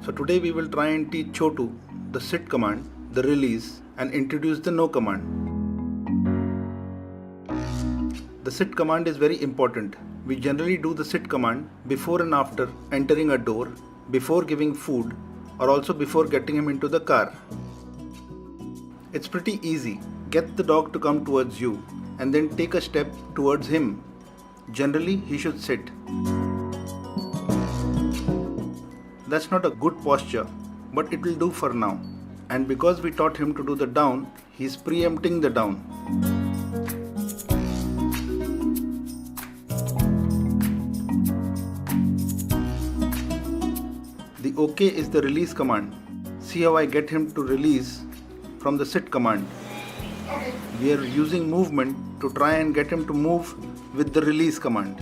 So today we will try and teach Chotu the sit command, the release, and introduce the no command. The sit command is very important. We generally do the sit command before and after entering a door, before giving food, or also before getting him into the car. It's pretty easy. Get the dog to come towards you and then take a step towards him. Generally, he should sit. That's not a good posture, but it will do for now. And because we taught him to do the down, he is preempting the down. The OK is the release command. See how I get him to release from the sit command. We are using movement to try and get him to move with the release command.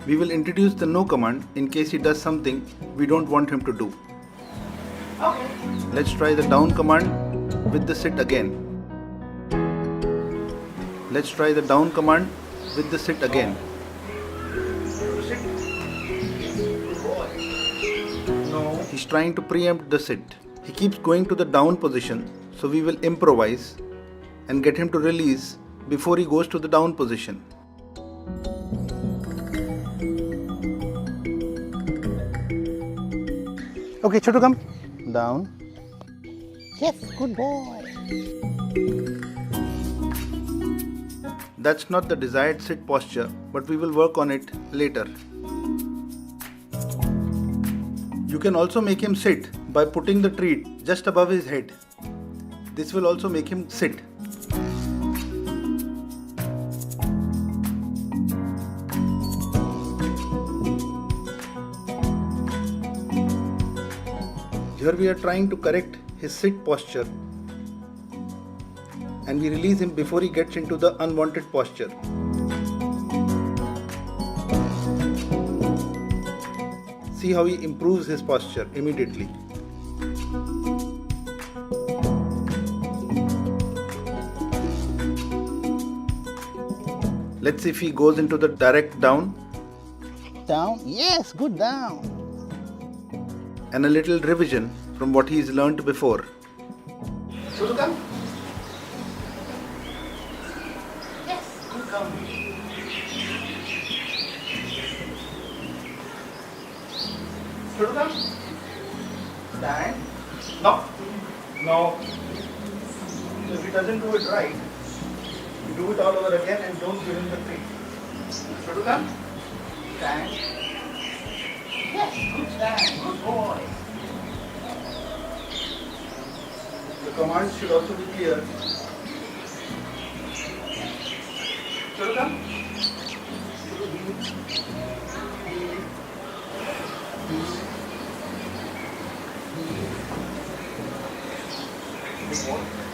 We will introduce the no command in case he does something we don't want him to do. Let's try the down command with the sit again. Let's try the down command with the sit again. No. He's trying to preempt the sit. He keeps going to the down position, so we will improvise and get him to release before he goes to the down position. Okay, Chotu, come. Down. Yes, good boy. That's not the desired sit posture, but we will work on it later. You can also make him sit by putting the treat just above his head. This will also make him sit. Here we are trying to correct his sit posture, and we release him before he gets into the unwanted posture. See how he improves his posture immediately. Let's see if he goes into the direct down. Down? Yes, good down. And a little revision from what he's learnt before. Chotu, come. Yes, good come. Chotu, come. Stand. No. No. If he doesn't do it right, you do it all over again and don't give him the treat. Chotu, come. Stand. Yes, good stand. Good boy. The commands should also be clear. Chotu, come. Good boy.